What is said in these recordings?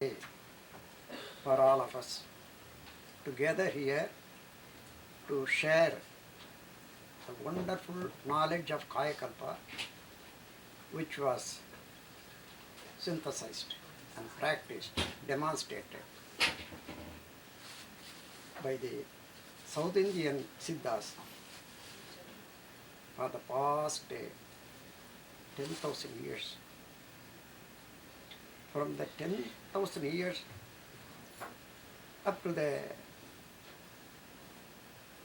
day for all of us together here to share the wonderful knowledge of Kayakalpa, which was synthesized and practiced, demonstrated by the South Indian Siddhas for the past 10,000 years. From the 10,000 years up to the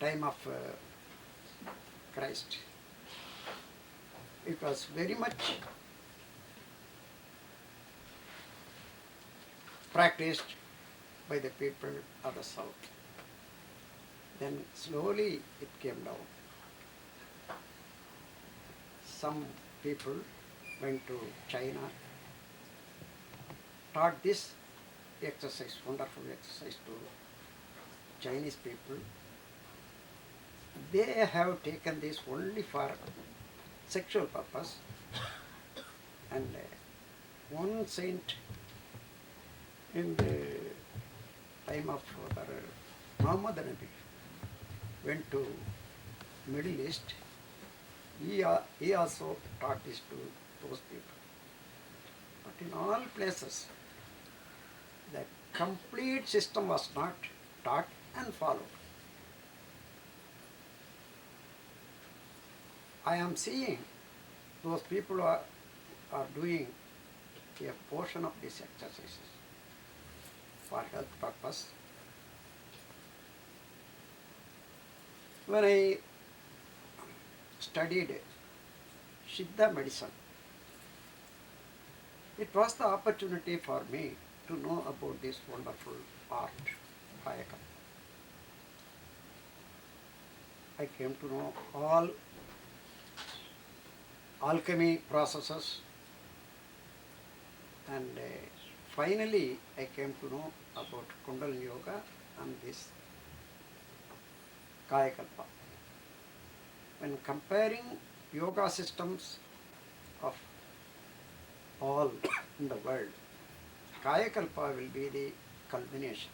time of Christ, it was very much practiced by the people of the south. Then slowly it came down. Some people went to China, taught this exercise, wonderful exercise to Chinese people. They have taken this only for sexual purpose, and one saint in the time of Muhammad Nabi went to Middle East. He also taught this to those people. But in all places, the complete system was not taught and followed. I am seeing those people are doing a portion of these exercises for health purpose. When I studied Siddha medicine, it was the opportunity for me to know about this wonderful art, Kayakalpa. I came to know all alchemy processes, and finally I came to know about Kundalini Yoga and this Kayakalpa. When comparing yoga systems of all in the world, Kayakalpa will be the culmination,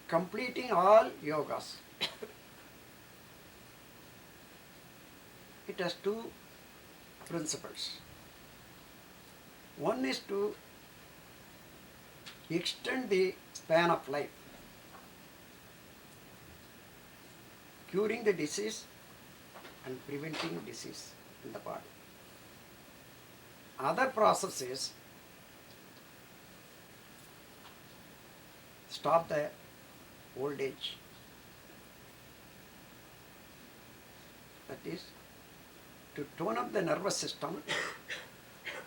completing all yogas. It has two principles. One is to extend the span of life, curing the disease and preventing disease in the body. Other process is stop the old age. That is to tone up the nervous system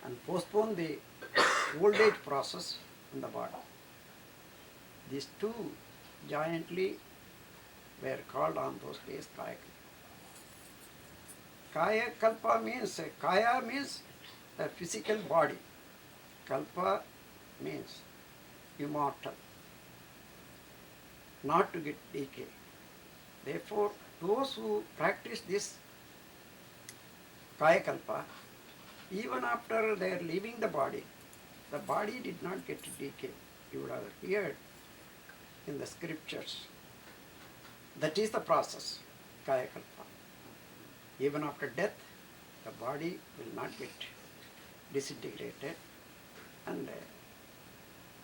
and postpone the old age process in the body. These two jointly were called on those days Kayakalpa. Kayakalpa means, Kaya means the physical body. Kalpa means immortal, not to get decay. Therefore, those who practice this Kayakalpa, even after they are leaving the body did not get decay. You would have heard in the scriptures. That is the process, Kayakalpa. Even after death, the body will not get disintegrated, and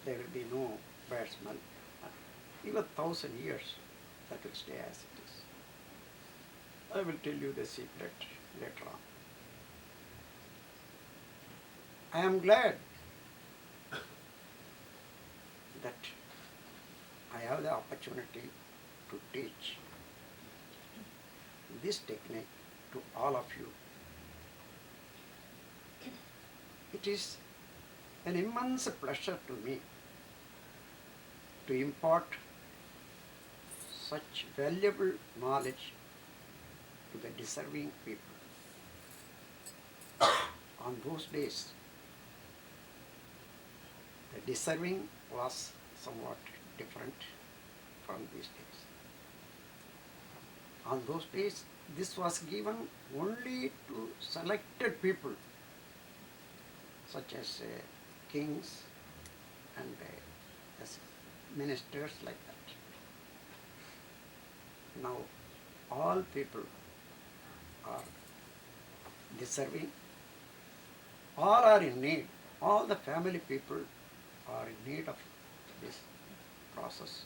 there will be no bad smell. Even 1,000 years, that will stay as it is. I will tell you the secret later on. I am glad that I have the opportunity to teach this technique to all of you. It is an immense pleasure to me to impart such valuable knowledge to the deserving people. On those days, the deserving was somewhat different from these days. On those days, this was given only to selected people, such as kings, and as ministers like that. Now all people are deserving, all are in need, all the family people are in need of this process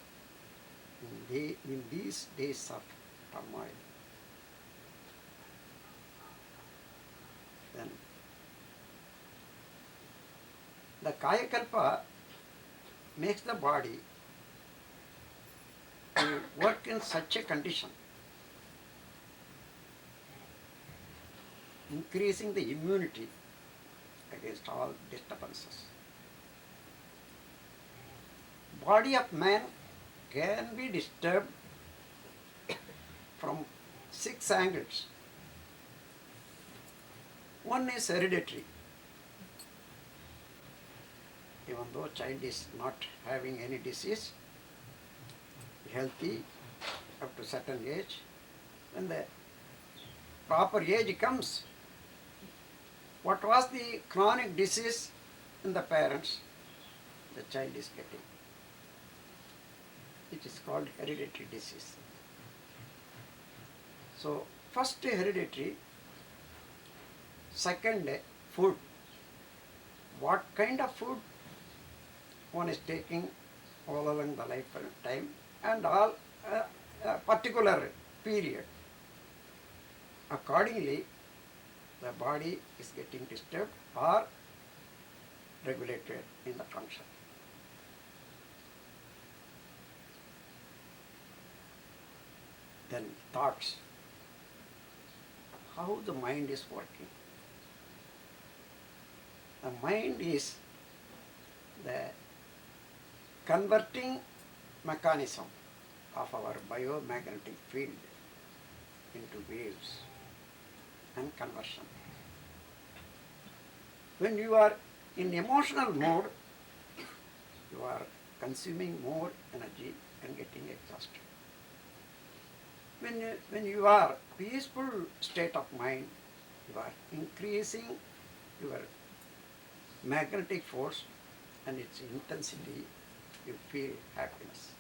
in these days of turmoil. Then the Kayakalpa makes the body to work in such a condition, increasing the immunity against all disturbances. Body of man can be disturbed from 6 angles. One is hereditary. Even though child is not having any disease, healthy up to certain age, when the proper age comes, what was the chronic disease in the parents, the child is getting. It is called hereditary disease. So first hereditary, second food. What kind of food one is taking all along the lifetime and all particular period. Accordingly, the body is getting disturbed or regulated in the function. Then thoughts, how the mind is working. The mind is the converting mechanism of our biomagnetic field into waves and conversion. When you are in emotional mode, you are consuming more energy and getting exhausted. When you are peaceful state of mind, you are increasing your magnetic force and its intensity, you feel happiness.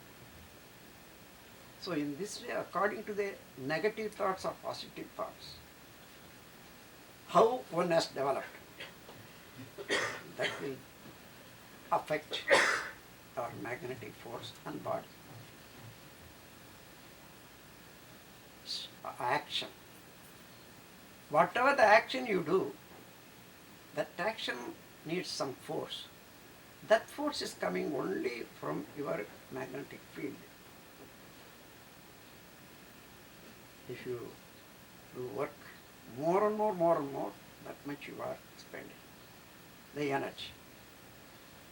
So in this way, according to the negative thoughts or positive thoughts, how one has developed, that will affect our magnetic force and body. Action. Whatever the action you do, that action needs some force. That force is coming only from your magnetic field. If you work more and more, that much you are spending the energy.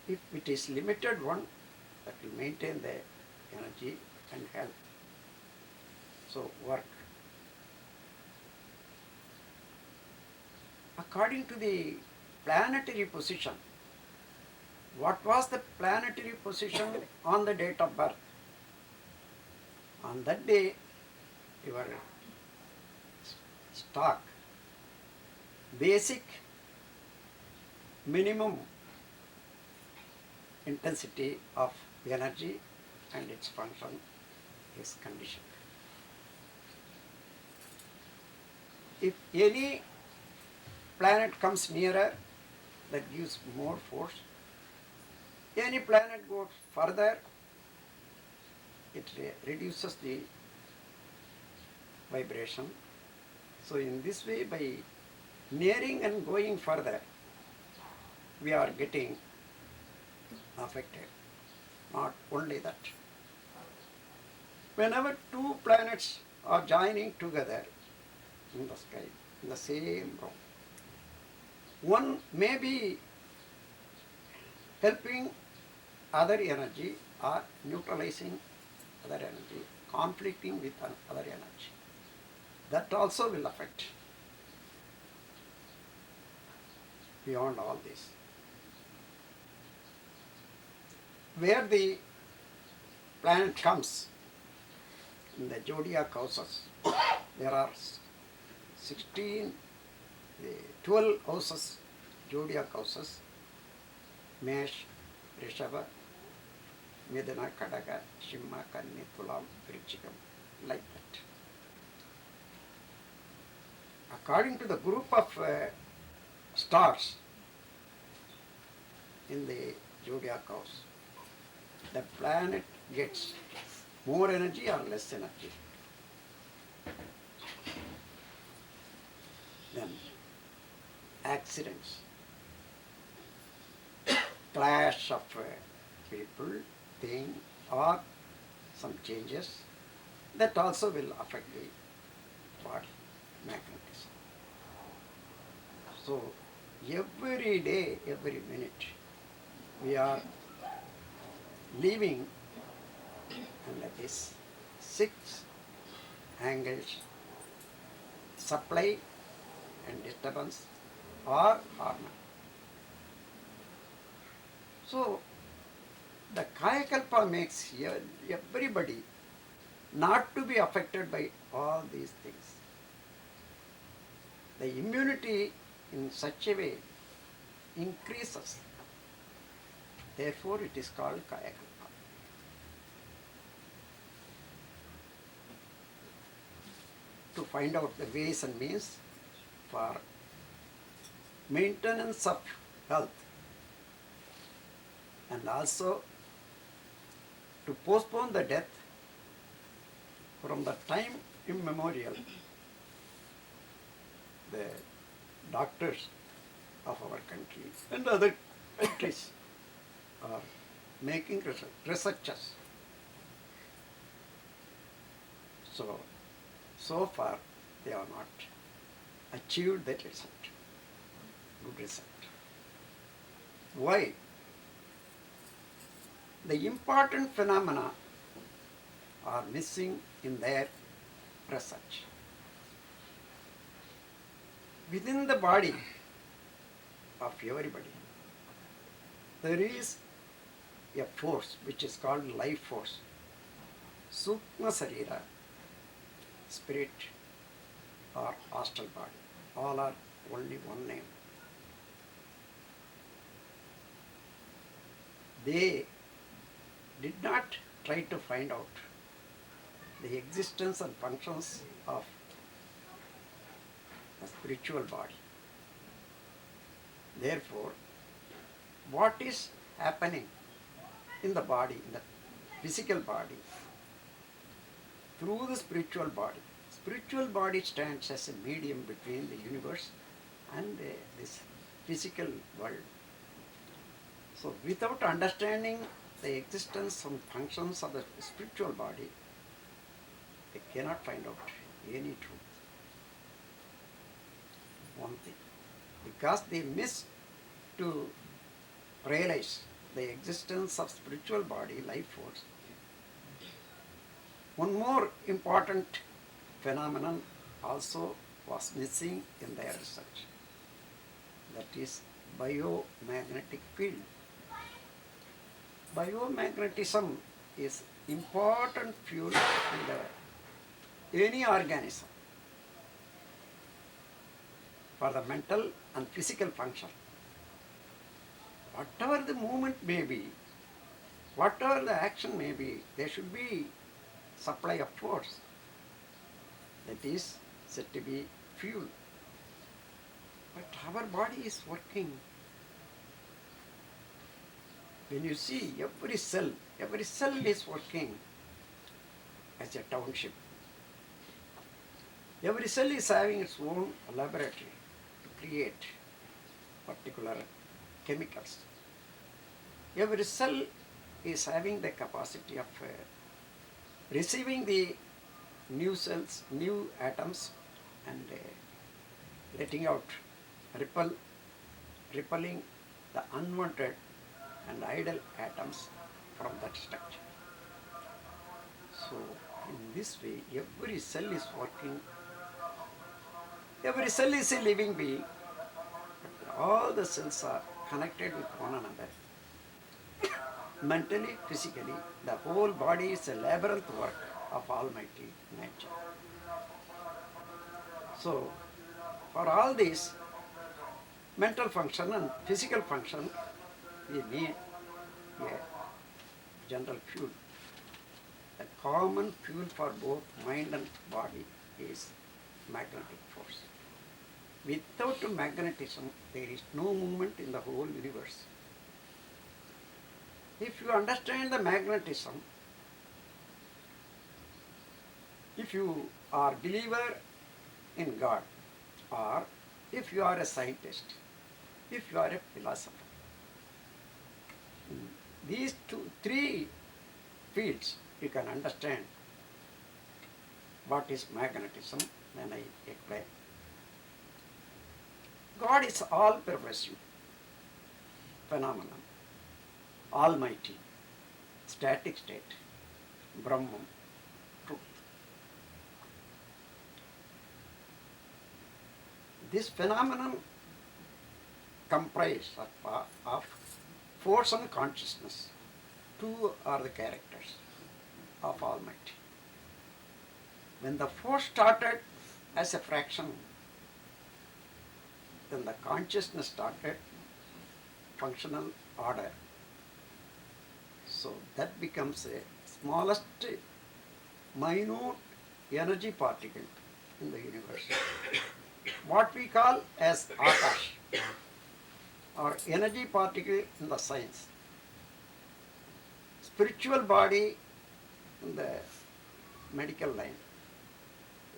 If it is limited one, that will maintain the energy and health. So work. According to the planetary position, what was the planetary position on the date of birth? On that day, your stock, basic minimum intensity of energy and its function is conditioned. If any planet comes nearer, that gives more force. Any planet goes further, it reduces the vibration. So in this way, by nearing and going further, we are getting affected. Not only that. Whenever two planets are joining together in the sky, in the same room, one may be helping other energy or neutralizing other energy, conflicting with other energy. That also will affect. Beyond all this, where the planet comes in the zodiac houses, there are 12 houses, zodiac houses: Mesh, Rishabha, Midana, Kadaga, Shimma, Kanni, Tulam, Vrichikam, like that. According to the group of stars in the zodiac house, the planet gets more energy or less energy. Then accidents, clash of people, thing, or some changes, that also will affect the body magnetism. So every day, every minute, we are living under this 6 angles: supply and disturbance or harmony. So the Kayakalpa makes everybody not to be affected by all these things. The immunity in such a way increases. Therefore it is called Kayakalpa. To find out the ways and means for maintenance of health, and also to postpone the death from the time immemorial, the doctors of our country and other countries are making researches. So far they have not achieved that result, good result. Why? The important phenomena are missing in their research. Within the body of everybody, there is a force which is called life force, Sukma Sarira, spirit or astral body. All are only one name. They did not try to find out the existence and functions of the spiritual body. Therefore, what is happening in the body, in the physical body, through the spiritual body? Spiritual body stands as a medium between the universe and this physical world. So without understanding the existence and functions of the spiritual body, they cannot find out any truth. One thing, because they miss to realize the existence of spiritual body, life force. One more important phenomenon also was missing in their research, that is biomagnetic field. Biomagnetism is important fuel in any organism for the mental and physical function. Whatever the movement may be, whatever the action may be, there should be supply of force. That is said to be fuel. But our body is working. When you see every cell is working as a township. Every cell is having its own laboratory to create particular chemicals. Every cell is having the capacity of receiving the new cells, new atoms, and letting out, repelling the unwanted and idle atoms from that structure. So in this way, every cell is working. Every cell is a living being. All the cells are connected with one another. Mentally, physically, the whole body is a labyrinth work of Almighty nature. So, for all this mental function and physical function, we need general fuel. The common fuel for both mind and body is magnetic force. Without magnetism, there is no movement in the whole universe. If you understand the magnetism, if you are believer in God, or if you are a scientist, if you are a philosopher, these three fields you can understand what is magnetism when I explain. God is all pervasive phenomenon, almighty, static state, Brahman, truth. This phenomenon comprises of force and consciousness. Two are the characters of Almighty. When the force started as a fraction, then the consciousness started functional order. So that becomes a smallest minute energy particle in the universe. What we call as Akash, or energy particle in the science. Spiritual body in the medical line,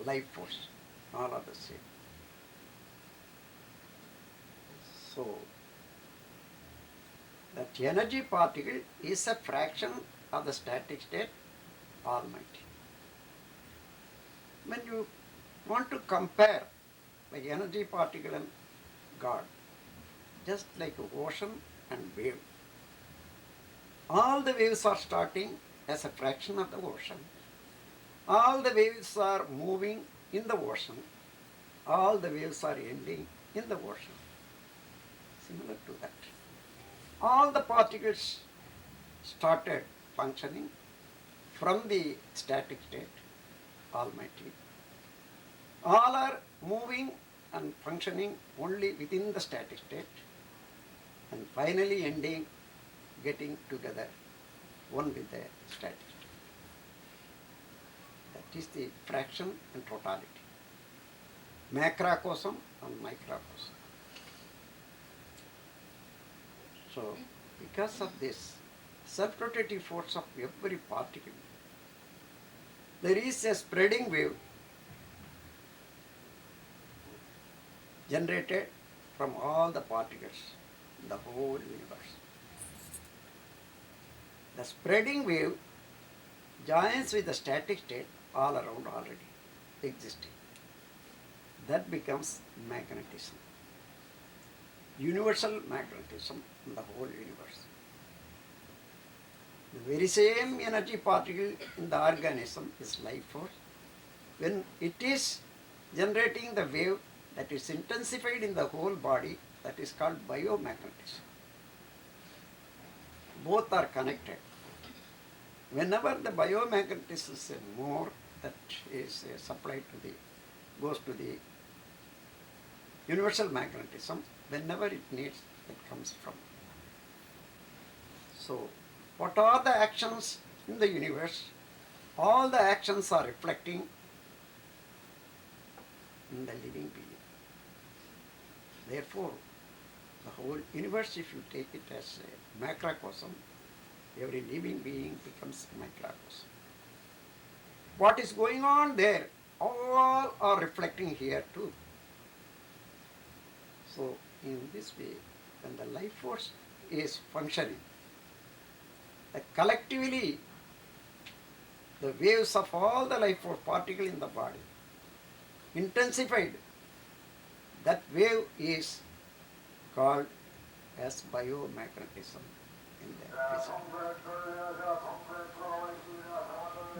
life force, all are the same. So, that energy particle is a fraction of the static state, Almighty. When you want to compare the energy particle and God, just like ocean and wave, all the waves are starting as a fraction of the ocean. All the waves are moving in the ocean. All the waves are ending in the ocean. Similar to that. All the particles started functioning from the static state, Almighty. All are moving and functioning only within the static state, and finally ending, getting together, one with the static state. That is the fraction and totality. Macrocosm and microcosm. So, because of this self-rotative force of every particle, there is a spreading wave generated from all the particles in the whole universe. The spreading wave joins with the static state all around already existing. That becomes magnetism. Universal magnetism in the whole universe. The very same energy particle in the organism is life force. When it is generating the wave that is intensified in the whole body, that is called biomagnetism. Both are connected. Whenever the biomagnetism is more, that is supplied to the, goes to the universal magnetism, whenever it needs, it comes from. So, what are the actions in the universe? All the actions are reflecting in the living being. Therefore, the whole universe, if you take it as a macrocosm, every living being becomes microcosm. What is going on there? All are reflecting here too. So, in this way, when the life force is functioning, collectively, the waves of all the life force particles in the body intensified. That wave is called as biomagnetism in the physics.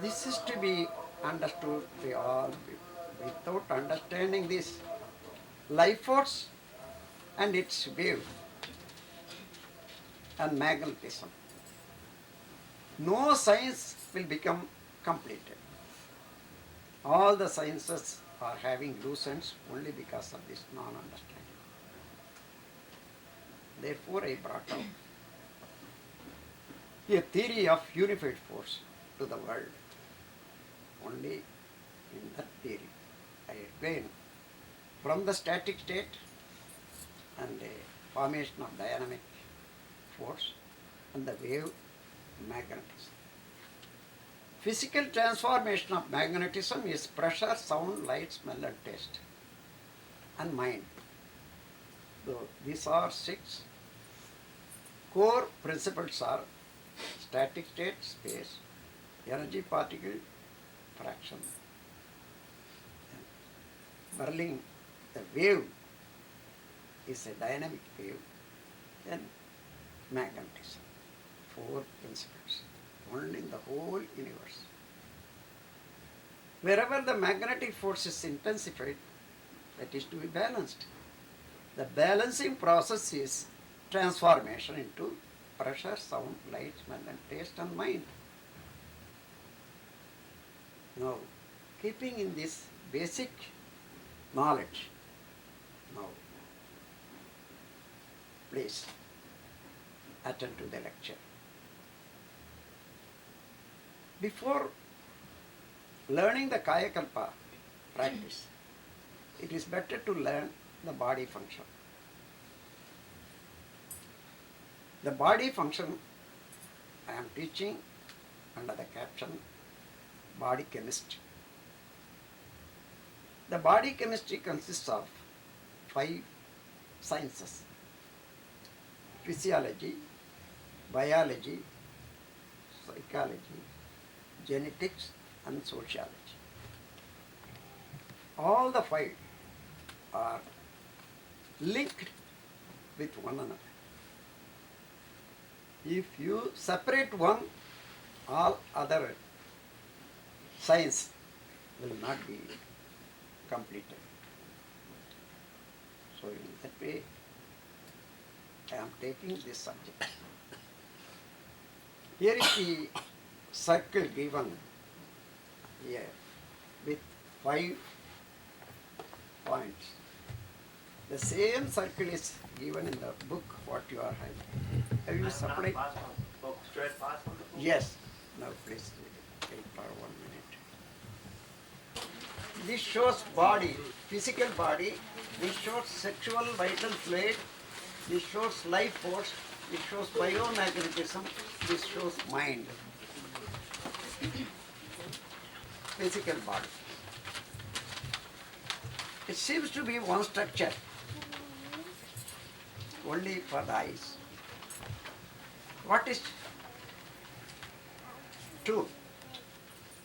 This is to be understood by all. Without understanding this life force and its wave and magnetism, no science will become completed. All the sciences are having loose ends only because of this non-understanding. Therefore, I brought out a theory of unified force to the world. Only in that theory, I explain from the static state and the formation of dynamic force and the wave magnetism. Physical transformation of magnetism is pressure, sound, light, smell and taste and mind. So these are 6 core principles are static state, space, energy particle, fraction, whirling, the wave is a dynamic wave, then magnetism. 4 principles, only in the whole universe. Wherever the magnetic force is intensified, that is to be balanced. The balancing process is transformation into pressure, sound, light, smell and taste and mind. Now, keeping in this basic knowledge, now please attend to the lecture. Before learning the Kayakalpa practice, it is better to learn the body function. The body function I am teaching under the caption body chemistry. The body chemistry consists of 5 sciences: physiology, biology, psychology, genetics and sociology. All the 5 are linked with one another. If you separate one, all other science will not be completed. So in that way, I am taking this subject. Here is the circle given here with 5 points. The same circle is given in the book what you are having. Have you supplied? Yes. Now please wait for 1 minute. This shows body, physical body. This shows sexual vital fluid. This shows life force. This shows biomagnetism. This shows mind. Physical body. It seems to be one structure, only for the eyes. What is truth?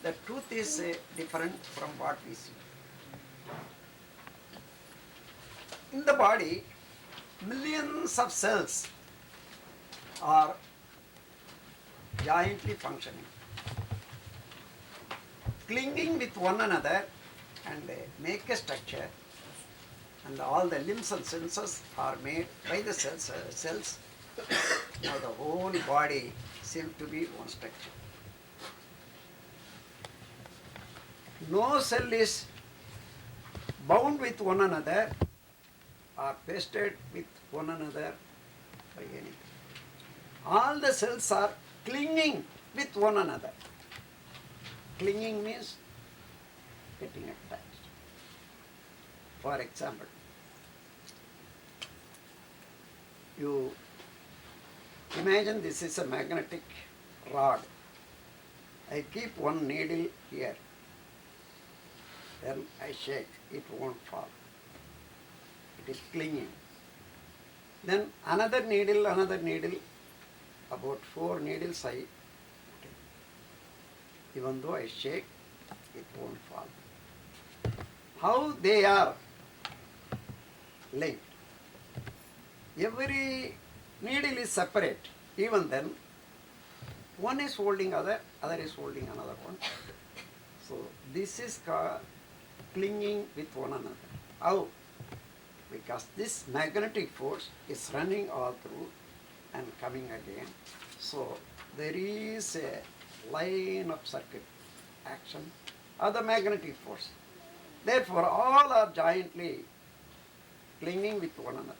The truth is different from what we see. In the body, millions of cells are jointly functioning, clinging with one another and make a structure, and all the limbs and senses are made by the cells. Now the whole body seems to be one structure. No cell is bound with one another or pasted with one another by anything. All the cells are clinging with one another. Clinging means getting attached. For example, you imagine this is a magnetic rod. I keep one needle here. Then I shake, it won't fall. It is clinging. Then another needle, about 4 needles I take. Even though I shake, it won't fall. How they are linked. Every needle is separate. Even then, one is holding other is holding another one. So this is called clinging with one another. How? Because this magnetic force is running all through and coming again. So there is a line of circuit action of the magnetic force. Therefore, all are jointly clinging with one another.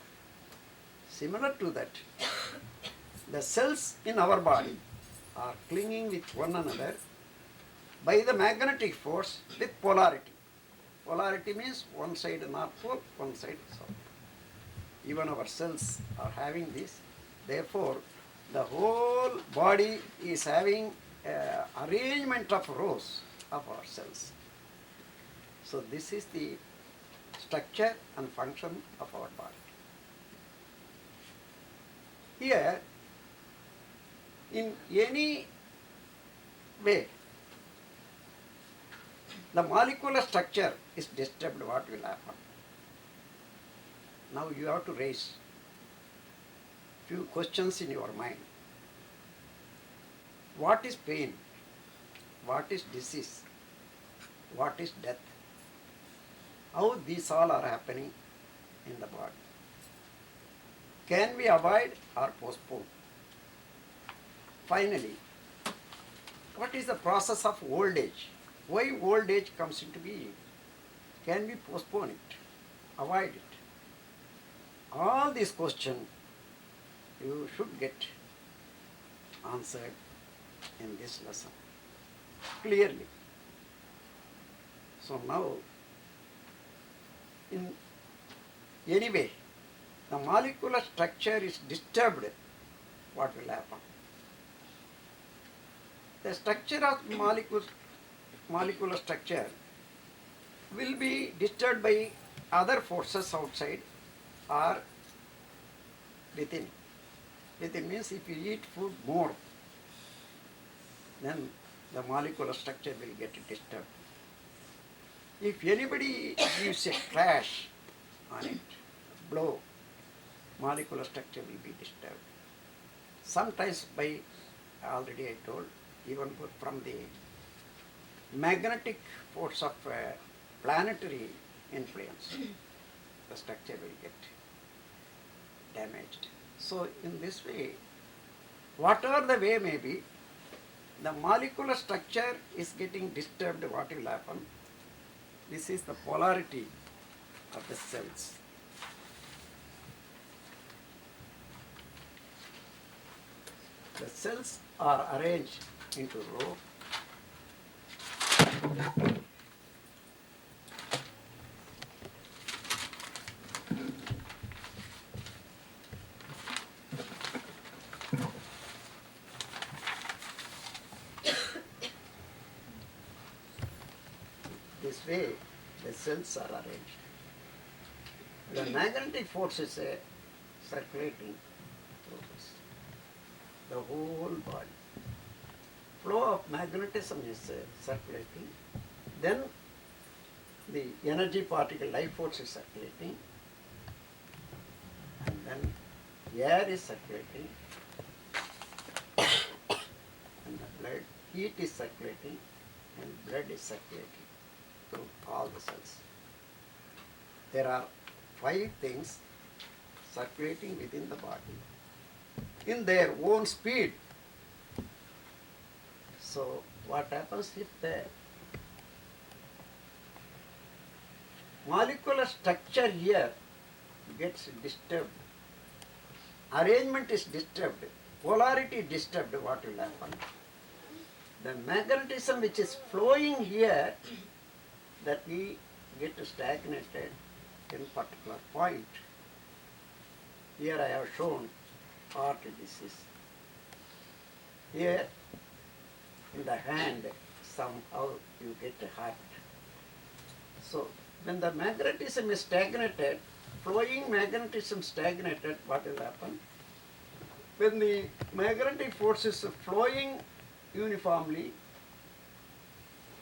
Similar to that, the cells in our body are clinging with one another by the magnetic force with polarity. Polarity means one side North Pole, one side South Pole. Even our cells are having this. Therefore, the whole body is having arrangement of rows of our cells. So this is the structure and function of our body. Here, in any way, the molecular structure is disturbed, what will happen? Now you have to raise few questions in your mind. What is pain? What is disease? What is death? How these all are happening in the body? Can we avoid or postpone? Finally, what is the process of old age? Why old age comes into being? Can we postpone it? Avoid it? All these questions you should get answered in this lesson clearly. So now, in any way, the molecular structure is disturbed, what will happen? The structure of molecular structure will be disturbed by other forces outside or within. Within means if you eat food more, then the molecular structure will get disturbed. If anybody gives a crash on it, blow, molecular structure will be disturbed. Sometimes by, already I told, even from the magnetic force of planetary influence, the structure will get damaged. So in this way, whatever the way may be, the molecular structure is getting disturbed, what will happen? This is the polarity of the cells. The cells are arranged into row. This way, the cells are arranged. The magnetic force is circulating through this, the whole body. Flow of magnetism is circulating. Then the energy particle, life force is circulating. And then air is circulating. And the blood, heat is circulating. And blood is circulating through all the cells. There are 5 things circulating within the body in their own speed. So what happens if the molecular structure here gets disturbed, arrangement is disturbed, polarity disturbed, what will happen? The magnetism which is flowing here, that we get stagnated in particular point. Here I have shown heart disease. Here in the hand somehow you get a heart. So when the magnetism is stagnated, flowing magnetism stagnated, what will happen? When the magnetic force is flowing uniformly,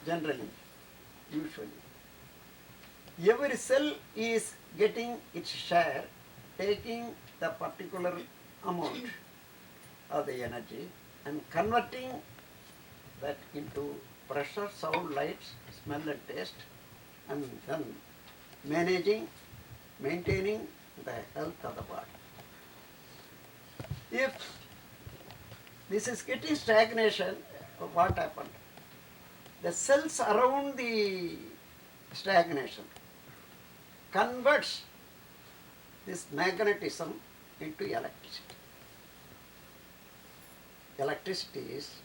generally, usually, every cell is getting its share, taking the particular amount of the energy and converting that into pressure, sound, light, smell and taste, and then maintaining the health of the body. If this is getting stagnation, what happened? The cells around the stagnation converts this magnetism into electricity. electricity is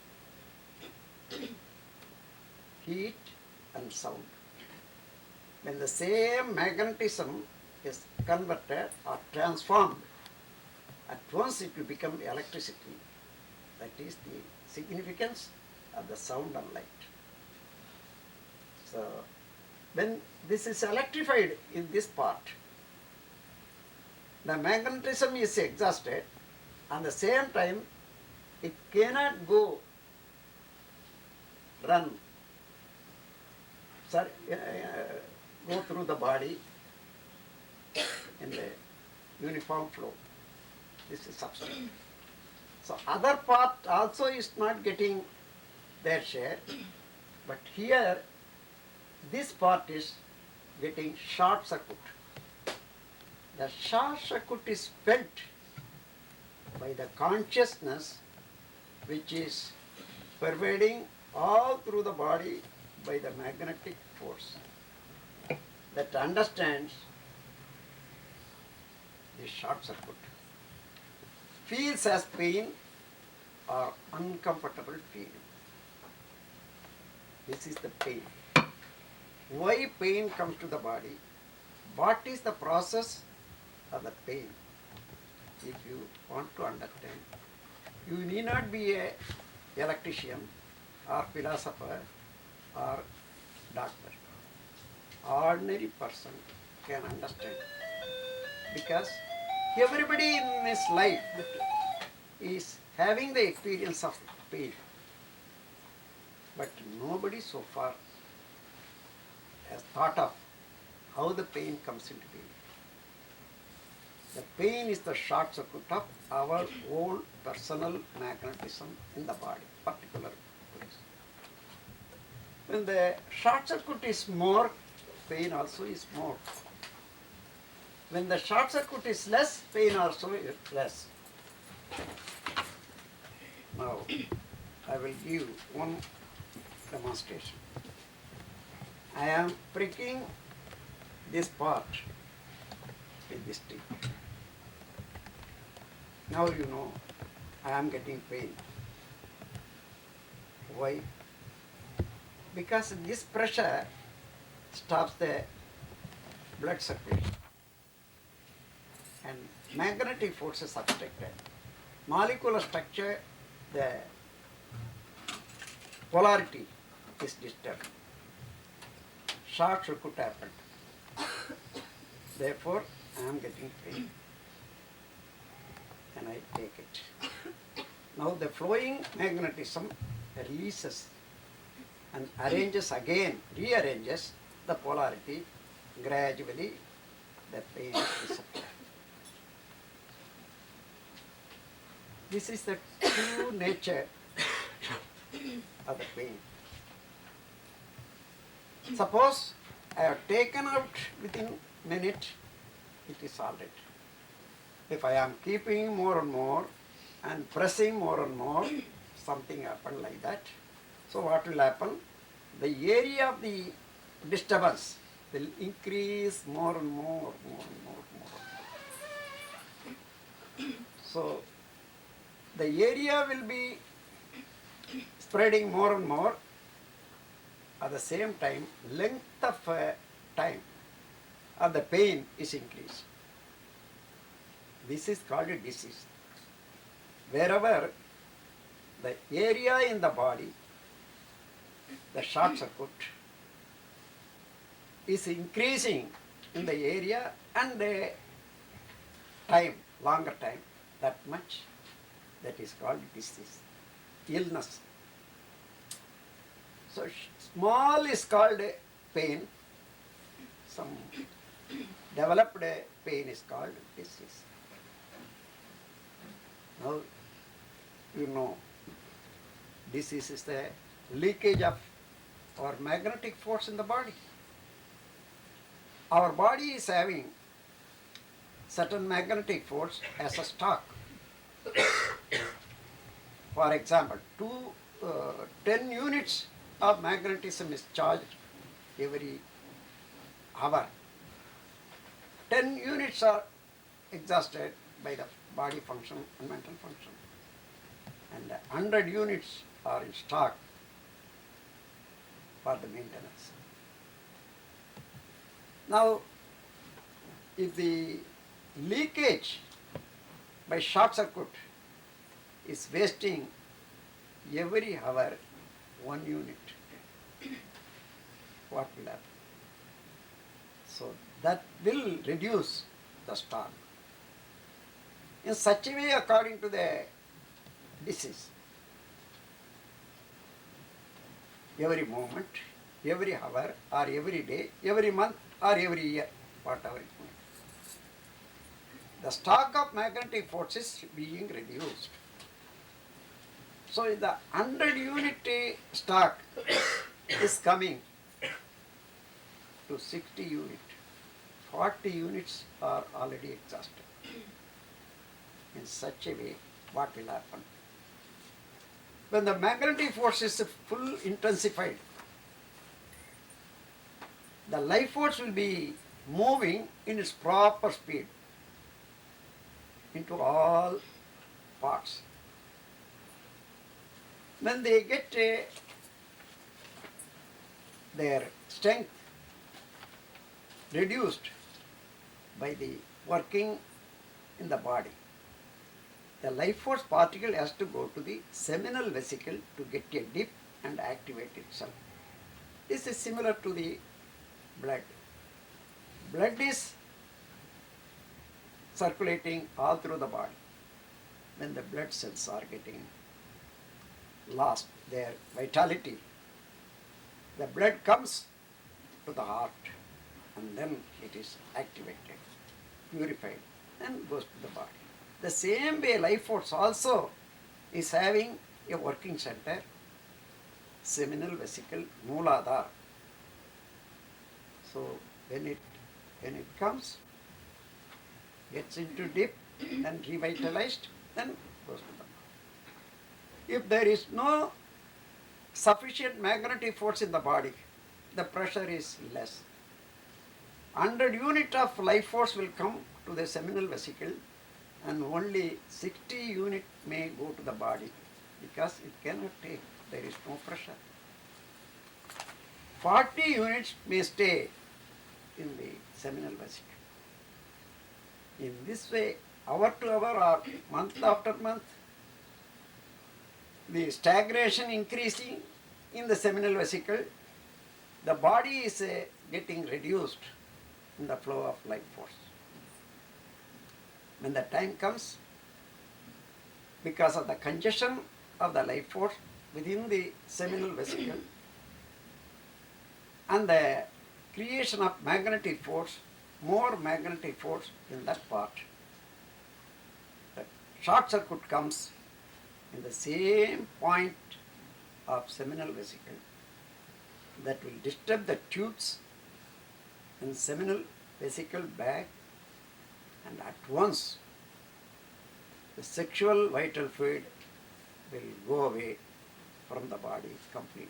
heat and sound. When the same magnetism is converted or transformed, at once it will become electricity. That is the significance of the sound and light. So, when this is electrified in this part, the magnetism is exhausted. At the same time, it cannot go go through the body in the uniform flow. This is substance. So other part also is not getting their share, but here this part is getting short circuit. The short circuit is felt by the consciousness which is pervading all through the body by the magnetic force that understands the short circuit, feels as pain or uncomfortable feeling. This is the pain. Why pain comes to the body? What is the process of the pain? If you want to understand, you need not be an electrician or philosopher or doctor. Ordinary person can understand, because everybody in this life is having the experience of pain, but nobody so far has thought of how the pain comes into being. The pain is the short circuit of our own personal magnetism in the body, particular place. When the short circuit is more, pain also is more. When the short circuit is less, pain also is less. Now, I will give one demonstration. I am pricking this part with this stick. Now you know I am getting pain. Why? Because this pressure stops the blood circulation and magnetic force is obstructed. Molecular structure, the polarity is disturbed. Short circuit happened. Therefore, I am getting pain. And I take it. Now the flowing magnetism releases and arranges again, rearranges the polarity. Gradually, the pain disappears. This is the true nature of the pain. Suppose I have taken out within a minute, it is all right. If I am keeping more and more and pressing more and more, something happen like that. So what will happen? The area of the disturbance will increase more and more. So the area will be spreading more and more. At the same time, length of time of the pain is increased. This is called a disease. Wherever the area in the body, the short circuit, is increasing in the area and the time, longer time, that much, that is called disease, illness. So small is called pain, some developed pain is called disease. Now, you know, disease is the leakage of our magnetic force in the body. Our body is having certain magnetic force as a stock. For example, 10 units of magnetism is charged every hour. 10 units are exhausted by the body function and mental function. and 100 units are in stock for the maintenance. Now, if the leakage by short circuit is wasting every hour 1 unit, what will happen? So that will reduce the stock. In such a way, according to the disease, every moment, every hour, or every day, every month, or every year, whatever it may be, the stock of magnetic force is being reduced. So the 100 unit stock is coming to 60 unit. 40 units are already exhausted. In such a way, what will happen? When the magnetic force is full intensified, the life force will be moving in its proper speed into all parts. When they get their strength reduced by the working in the body, the life force particle has to go to the seminal vesicle to get a dip and activate itself. This is similar to the blood. Blood is circulating all through the body. When the blood cells are getting lost their vitality, the blood comes to the heart and then it is activated, purified, and goes to the body. The same way life force also is having a working center, seminal vesicle, Mooladhara. So when it comes, gets into dip, then revitalized, then goes to the body. If there is no sufficient magnetic force in the body, the pressure is less. 100 unit of life force will come to the seminal vesicle and only 60 unit may go to the body because it cannot take, there is no pressure. 40 units may stay in the seminal vesicle. In this way, hour to hour or month after month, the stagnation increasing in the seminal vesicle, the body is getting reduced in the flow of life force. When the time comes, because of the congestion of the life force within the seminal vesicle and the creation of magnetic force, more magnetic force in that part, the short circuit comes in the same point of seminal vesicle that will disturb the tubes in seminal vesicle bag, and at once the sexual vital fluid will go away from the body completely.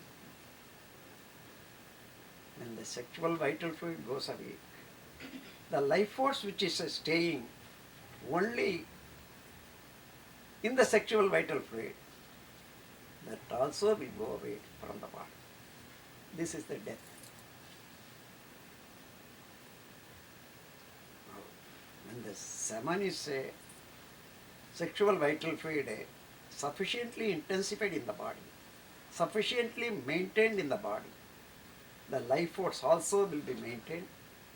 When the sexual vital fluid goes away, the life force which is staying only in the sexual vital fluid, that also will go away from the body. This is the death. When the semen is sexual vital fluid sufficiently intensified in the body, sufficiently maintained in the body, the life force also will be maintained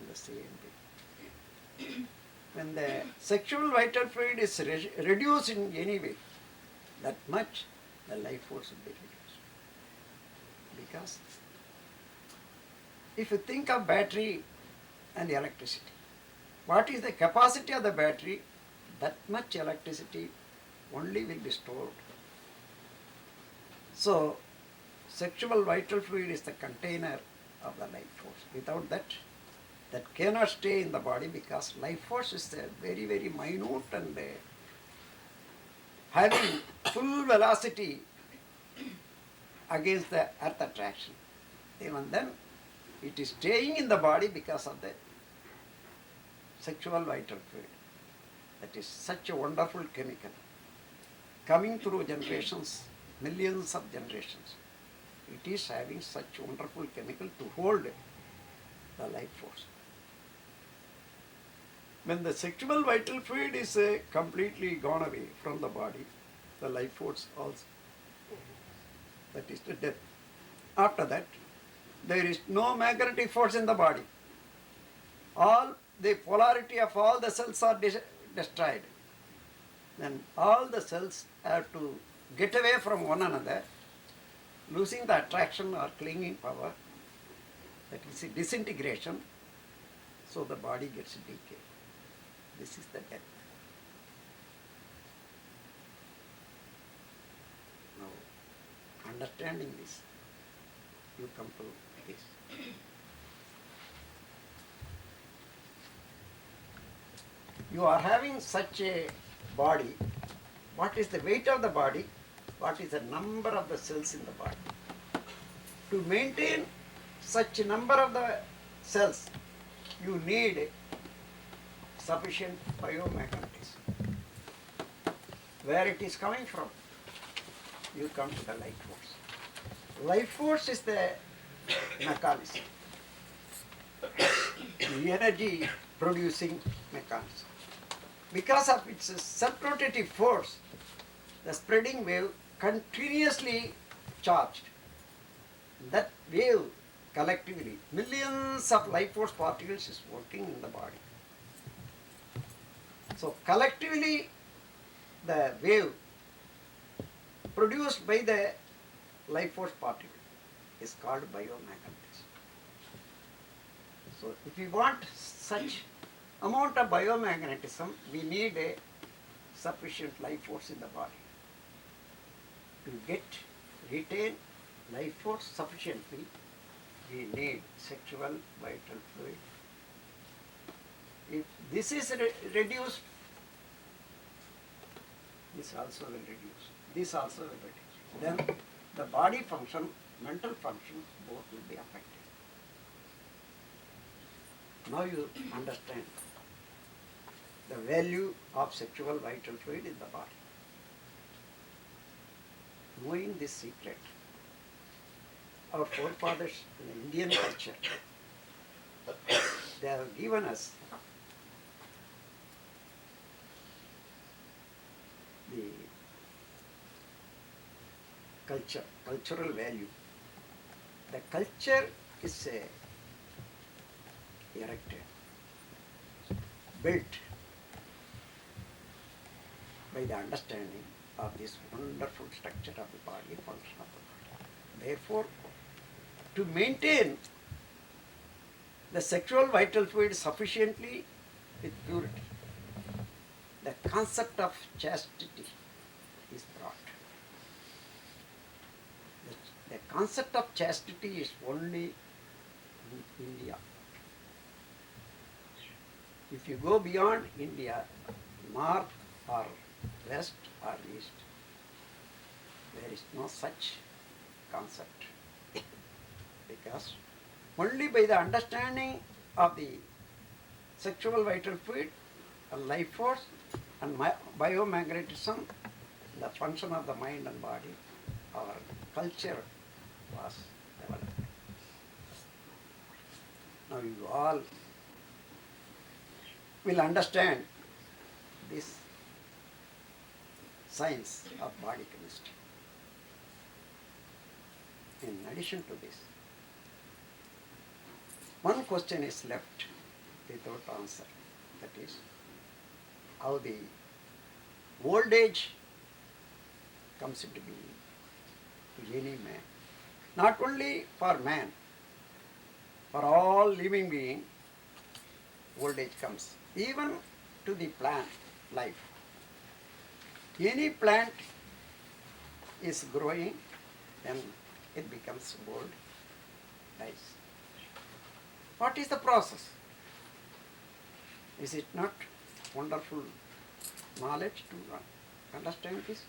in the same way. When the sexual vital fluid is reduced in any way, that much the life force will be reduced. Because if you think of battery and electricity, what is the capacity of the battery? That much electricity only will be stored. So, sexual vital fluid is the container of the life force. Without that, that cannot stay in the body because life force is very, very minute and having full velocity against the earth attraction. Even then, it is staying in the body because of the sexual vital fluid. That is such a wonderful chemical. coming through generations, millions of generations. It is having such wonderful chemical to hold the life force. When the sexual vital fluid is completely gone away from the body, the life force also, that is the death. After that, there is no magnetic force in the body. All the polarity of all the cells are destroyed. Then all the cells have to get away from one another, losing the attraction or clinging power. That is a disintegration. So the body gets decay. This is the death. Now, understanding this, you come to this. You are having such a body. What is the weight of the body? What is the number of the cells in the body? To maintain such a number of the cells, you need sufficient biomagnetism. Where it is coming from? You come to the life force. Life force is the mechanism, the energy producing mechanism. Because of its self-rotative force, the spreading wave continuously charged. That wave collectively, millions of life force particles is working in the body. So collectively, the wave produced by the life force particle is called biomagnetism. So if we want such amount of biomagnetism, we need a sufficient life force in the body. To retain life force sufficiently, we need sexual vital fluid. If this is reduced, this also will reduce. This also will reduce. Then the body function, mental function, both will be affected. Now you understand the value of sexual vital fluid in the body. Knowing this secret, our forefathers in the Indian culture, they have given us the cultural value. The culture is erected, built by the understanding of this wonderful structure of the body, function of the body. Therefore, to maintain the sexual vital fluid sufficiently with purity, the concept of chastity is brought. The concept of chastity is only in India. If you go beyond India, north or west or east, there is no such concept. Because only by the understanding of the sexual vital fluid and life force and biomagnetism, the function of the mind and body, our culture was developed. Now you all will understand this science of body chemistry. In addition to this, one question is left without answer. That is, how the old age comes into being to any man. Not only for man, for all living being, old age comes. Even to the plant life. Any plant is growing, then it becomes old, dies. What is the process? Is it not wonderful knowledge to understand this?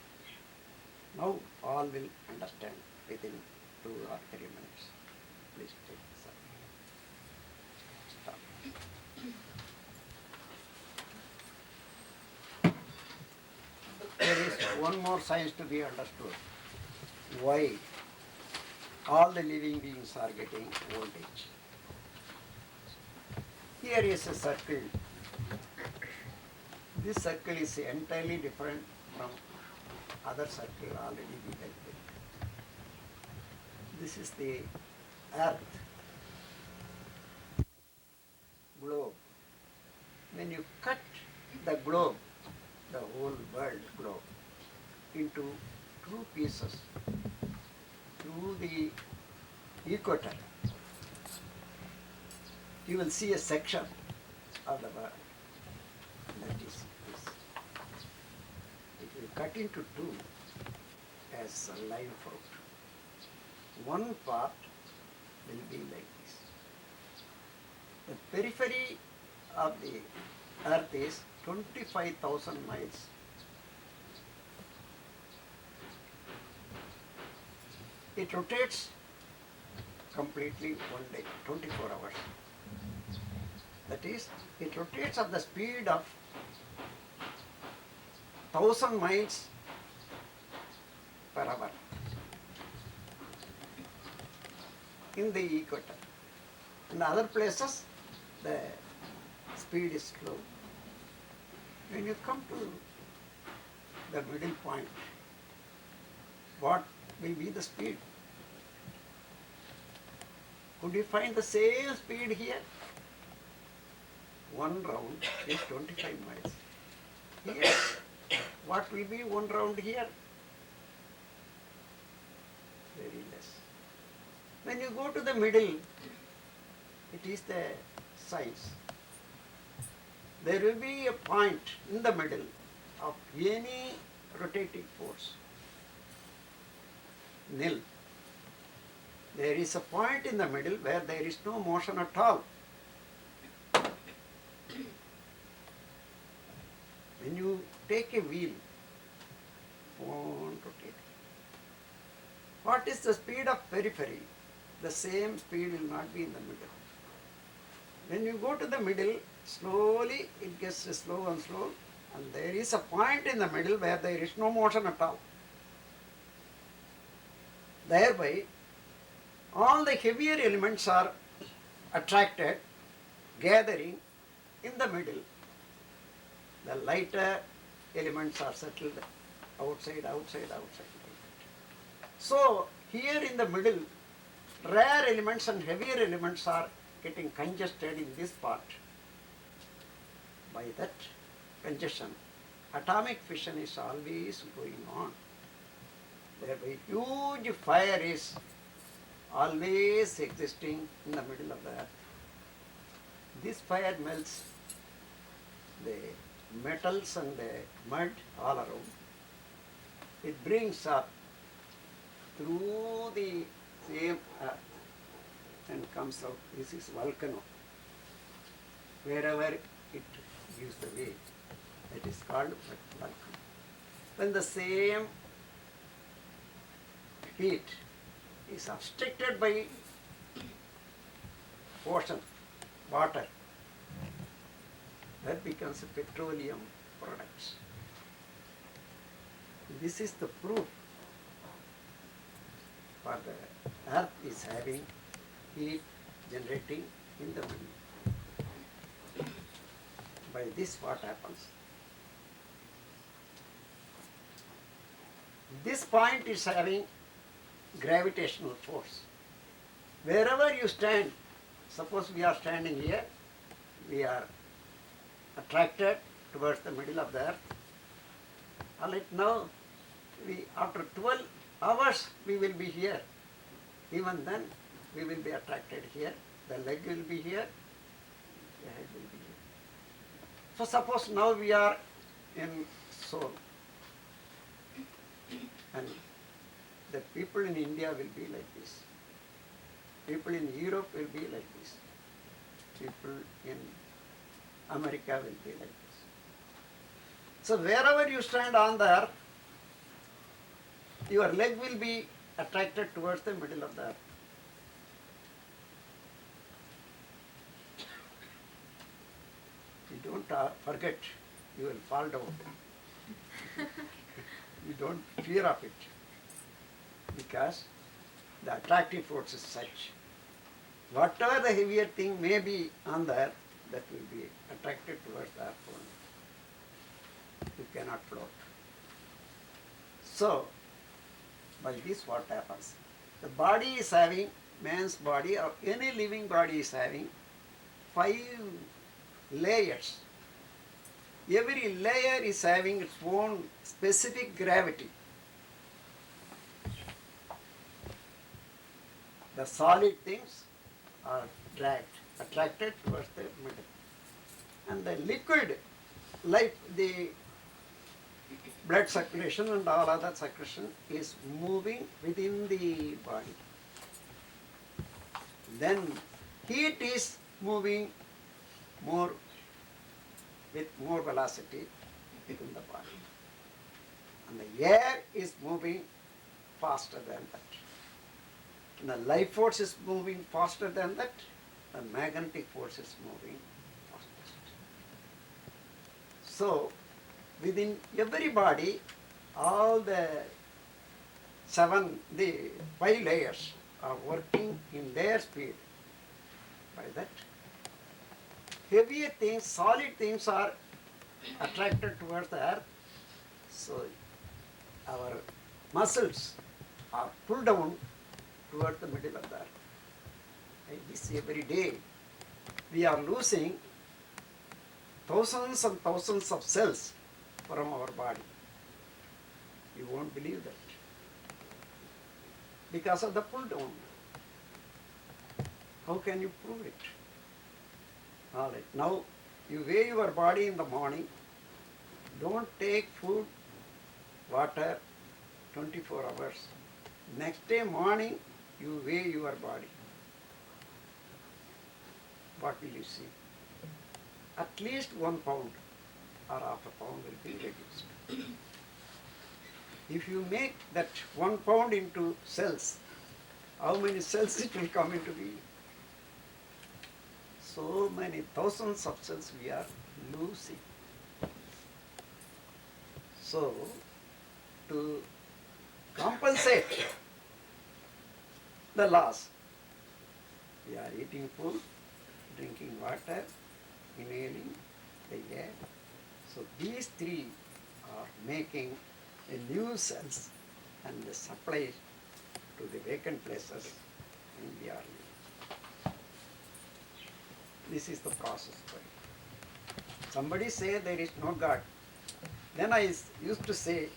Now all will understand within 2 or 3 minutes. Please take this up. Stop. There is one more science to be understood. Why all the living beings are getting old age. Here is a circle. This circle is entirely different from other circle already we have built. This is the earth globe. When you cut the globe, the whole world globe, into two pieces through the equator, you will see a section of the world. That is this. It will cut into two as a line fruit. One part will be like this. The periphery of the earth is 25,000 miles. It rotates completely one day, 24 hours. That is, it rotates at the speed of 1,000 miles per hour in the equator. In other places, the speed is slow. When you come to the middle point, what will be the speed? Could you find the same speed here? One round is 25 miles. Here, what will be one round here? Very less. When you go to the middle, it is the science. There will be a point in the middle of any rotating force. Nil. There is a point in the middle where there is no motion at all. When you take a wheel, won't rotate. What is the speed of periphery? The same speed will not be in the middle. When you go to the middle, slowly it gets slow and slow, and there is a point in the middle where there is no motion at all. Thereby, all the heavier elements are attracted, gathering in the middle. The lighter elements are settled outside. So, here in the middle, rare elements and heavier elements are getting congested in this part. By that congestion, atomic fission is always going on. Thereby, huge fire is always existing in the middle of the earth. This fire melts the metals and the mud all around. It brings up through the same earth and comes out. This is volcano. Wherever it gives the way, that is called volcano. When the same heat is obstructed by ocean, water, that becomes a petroleum products. This is the proof for the earth is having heat generating in the middle. By this what happens? This point is having gravitational force. Wherever you stand, suppose we are standing here, we are attracted towards the middle of the earth. Alright, now after 12 hours we will be here. Even then we will be attracted here. The leg will be here, the head will be here. So suppose now we are in Seoul, and the people in India will be like this. People in Europe will be like this. People in America will be like this. So wherever you stand on the earth, your leg will be attracted towards the middle of the earth. You don't forget, you will fall down. You don't fear of it because the attractive force is such. Whatever the heavier thing may be on the earth, that will be attracted towards the earth only. You cannot float. So, by this what happens? The body is having, man's body or any living body is having 5 layers. Every layer is having its own specific gravity. The solid things are attracted towards the middle. And the liquid, like the blood circulation and all other circulation is moving within the body. Then heat is moving more with more velocity within the body. And the air is moving faster than that. And the life force is moving faster than that. The magnetic force is moving fastest. So, within every body, all the 5 layers are working in their speed. By that, heavier things, solid things are attracted towards the earth. So, our muscles are pulled down towards the middle of the earth. Like this every day, we are losing thousands and thousands of cells from our body. You won't believe that. Because of the pull down. How can you prove it? All right. Now, you weigh your body in the morning. Don't take food, water 24 hours. Next day morning, you weigh your body. What will you see? At least 1 pound or half a pound will be reduced. If you make that 1 pound into cells, how many cells it will come into being? So many thousands of cells we are losing. So, to compensate the loss, we are eating food, drinking water, inhaling the air. So these 3 are making a new cells and the supply to the vacant places and we are living. This is the process for it. Somebody say there is no God. Then I used to say,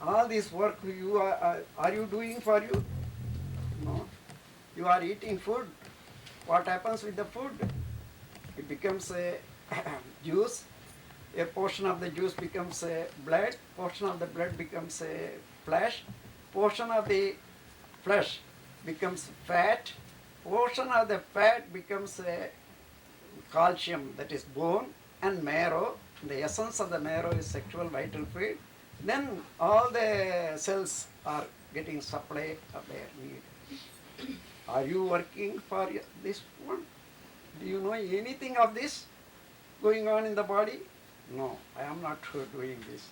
all this work you are you doing for you? No. You are eating food. What happens with the food? It becomes a juice. A portion of the juice becomes a blood. Portion of the blood becomes a flesh. Portion of the flesh becomes fat. Portion of the fat becomes a calcium, that is bone, and marrow. The essence of the marrow is sexual vital fluid. Then all the cells are getting supply of their need. Are you working for this one? Do you know anything of this going on in the body? No, I am not doing this.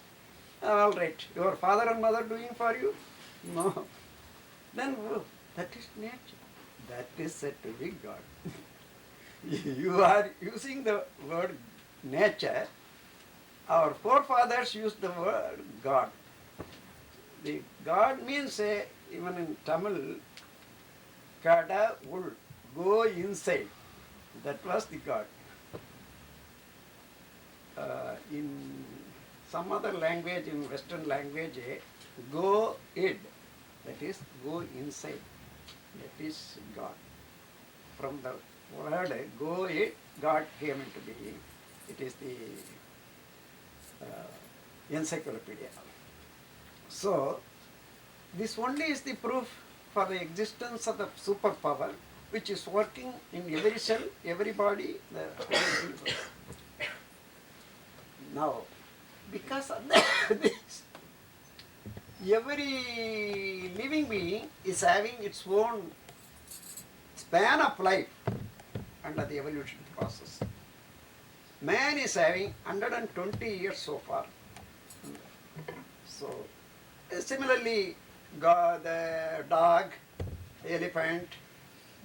All right, your father and mother doing for you? No. Then that is nature. That is said to be God. You are using the word nature. Our forefathers used the word God. The God means, even in Tamil, kada ul, go inside. That was the God. In some other language, in Western language, go id, that is go inside. That is God. From the word go id, God came into being. It is the encyclopedia. So, this only is the proof for the existence of the superpower which is working in every cell, every body, the whole universe. Now, because of this, every living being is having its own span of life under the evolution process. Man is having 120 years so far. So, Similarly, the dog, elephant,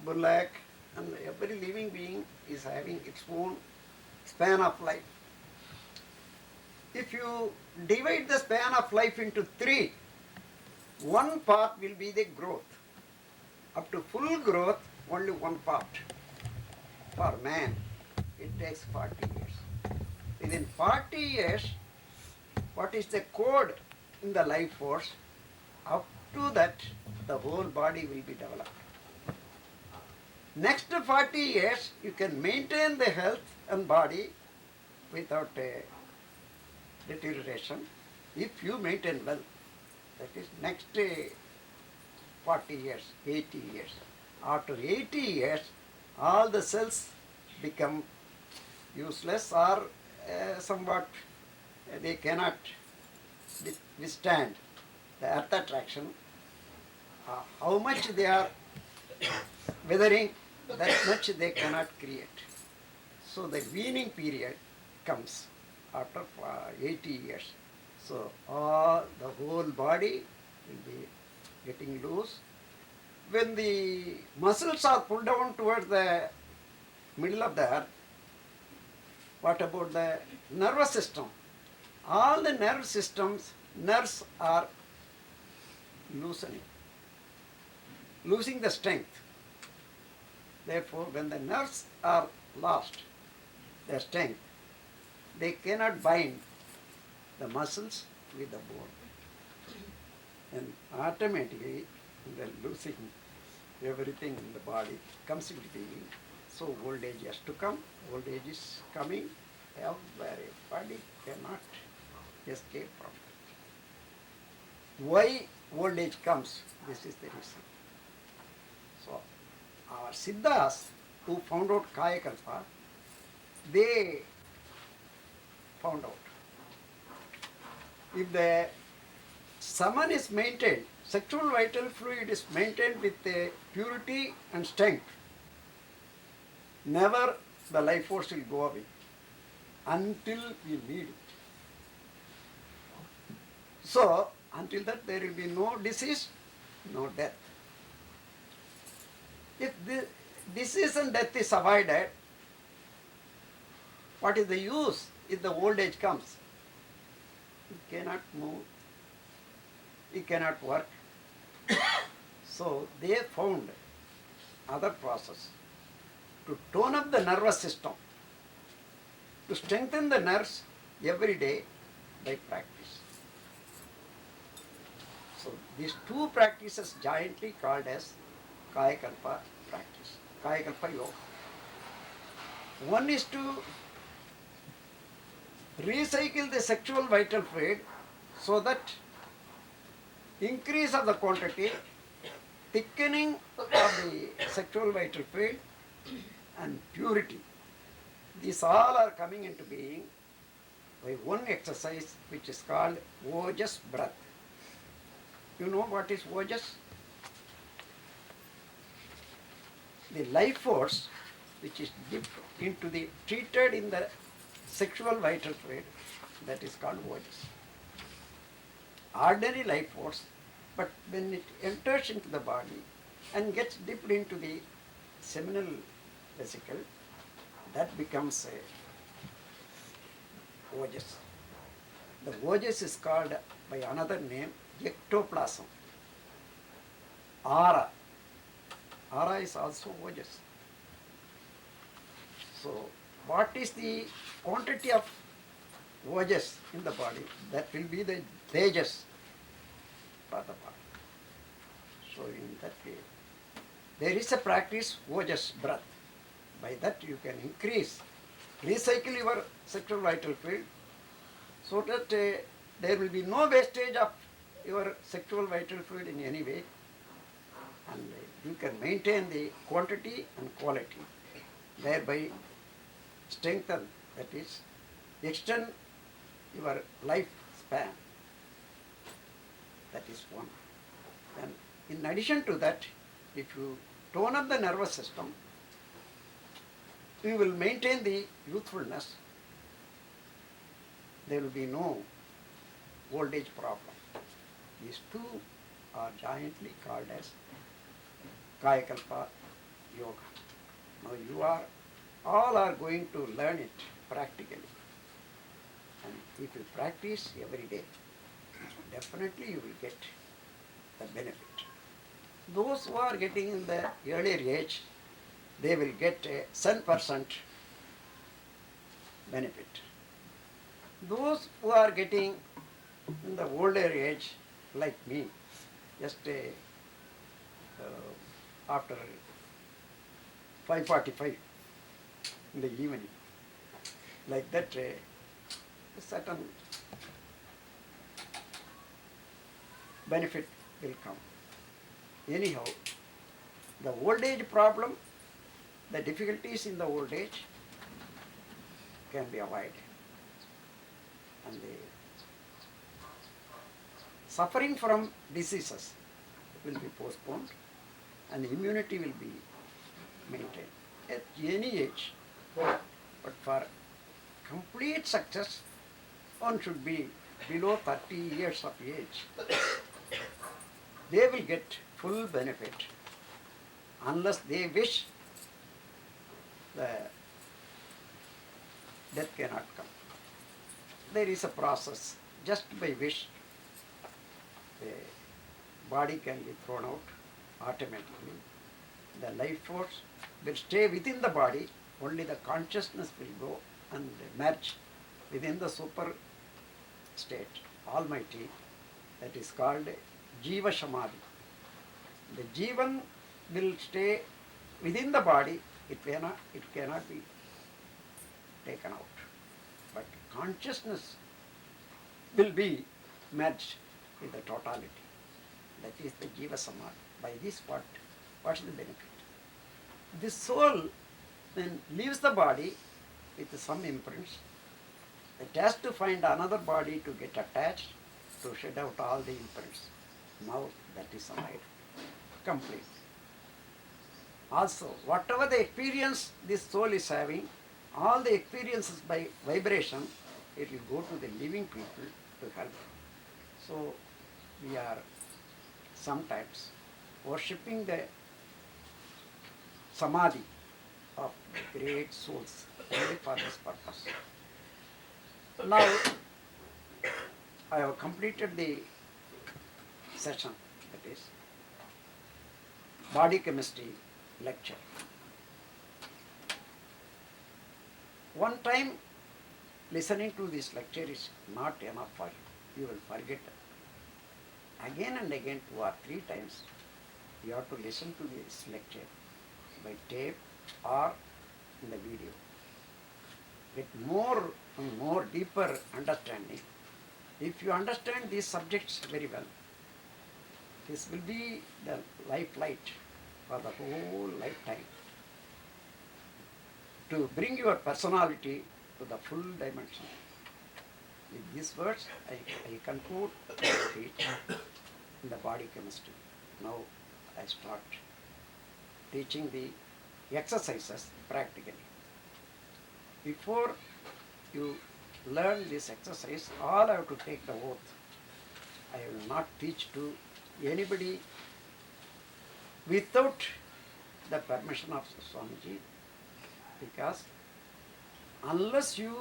bullock, and every living being is having its own span of life. If you divide the span of life into three, one part will be the growth. Up to full growth, only one part. For man, it takes 40 years. Within 40 years, what is the code in the life force? Up to that, the whole body will be developed. Next 40 years, you can maintain the health and body without a deterioration if you maintain well. That is next 40 years, 80 years. After 80 years, all the cells become useless or somewhat they cannot withstand the earth attraction. How much they are weathering, that much they cannot create. So the weaning period comes after 80 years. So the whole body will be getting loose. When the muscles are pulled down towards the middle of the earth, what about the nervous system? All the nerves are losing the strength. Therefore, when the nerves are lost their strength, they cannot bind the muscles with the bone. And automatically, the losing everything in the body comes into being. So old age has to come. Old age is coming. Everybody cannot escape from it. Why old age comes? This is the reason. So our Siddhas who found out Kayakalpa, they found out if the Saman is maintained, sexual vital fluid is maintained with purity and strength, never the life force will go away until we need it. So, until that there will be no disease, no death. If the disease and death is avoided, what is the use if the old age comes? You cannot move, you cannot work. So they found other process to tone up the nervous system, to strengthen the nerves every day by practice. So these two practices jointly called as Kayakalpa practice, Kayakalpa yoga. One is to recycle the sexual vital fluid so that increase of the quantity, thickening of the sexual vital fluid and purity. These all are coming into being by one exercise which is called Ojas breath. You know what is Ojas? The life force which is dipped into the, treated in the sexual vital fluid, that is called Ojas. Ordinary life force, but when it enters into the body and gets dipped into the seminal vesicle, that becomes a Ojas. The Ojas is called by another name ectoplasm. Aura. Aura is also Ojas. So, what is the quantity of Ojas in the body? That will be the Tejas for the body. So, in that way, there is a practice Ojas breath. By that you can increase, recycle your sexual vital fluid so that there will be no wastage of your sexual vital fluid in any way, and you can maintain the quantity and quality, thereby strengthen, that is, extend your life span. That is one. And in addition to that, if you tone up the nervous system, you will maintain the youthfulness. There will be no old age problem. These two are jointly called as Kayakalpa Yoga. Now you are, all are going to learn it practically. And if you practice every day, definitely you will get the benefit. Those who are getting in the earlier age, they will get a 7% benefit. Those who are getting in the older age, like me, just after 5:45 in the evening, like that, a certain benefit will come. Anyhow, the old age problem, the difficulties in the old age can be avoided, and the suffering from diseases will be postponed, and immunity will be maintained at any age. But for complete success, one should be below 30 years of age. They will get full benefit. Unless they wish, the death cannot come. There is a process. Just by wish, the body can be thrown out automatically. The life force will stay within the body, only the consciousness will go and merge within the super state, almighty, that is called Jiva Samadhi. The Jivan will stay within the body, it cannot be taken out. But consciousness will be merged with the totality. That is the Jiva Samadhi. By this, what is the benefit? This soul then leaves the body with some imprints. It has to find another body to get attached, to shed out all the imprints. Now that is Samadhi, complete. Also, whatever the experience this soul is having, all the experiences by vibration, it will go to the living people to help. So we are sometimes worshipping the Samadhi of the great souls only for this purpose. Now I have completed the session, that is body chemistry lecture. One time listening to this lecture is not enough for you. You will forget again and again 2 or 3 times. You have to listen to this lecture by tape or in the video. With more and more deeper understanding. If you understand these subjects very well, this will be the life light for the whole lifetime to bring your personality to the full dimension. With these words, I conclude my speech in the body chemistry. Now I start teaching the exercises practically. Before you learn this exercise, all have to take the oath. I will not teach to anybody without the permission of Swamiji, because unless you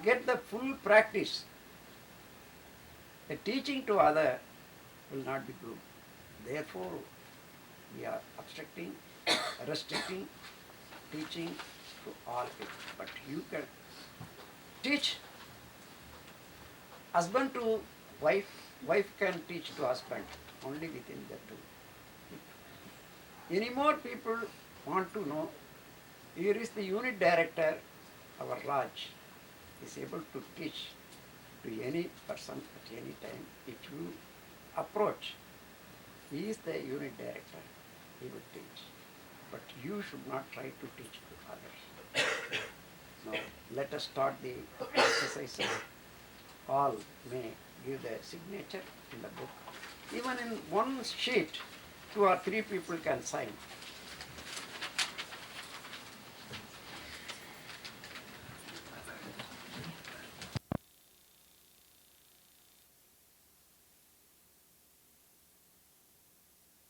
get the full practice, the teaching to other will not be good. Therefore, we are obstructing, restricting teaching to all people. But you can teach husband to wife, wife can teach to husband, only within the two. Any more people want to know, here is the unit director, our Raj, is able to teach to any person at any time. If you approach, he is the unit director, he will teach. But you should not try to teach to others. Now, let us start the exercises. All may give their signature in the book. Even in one sheet, 2 or 3 people can sign.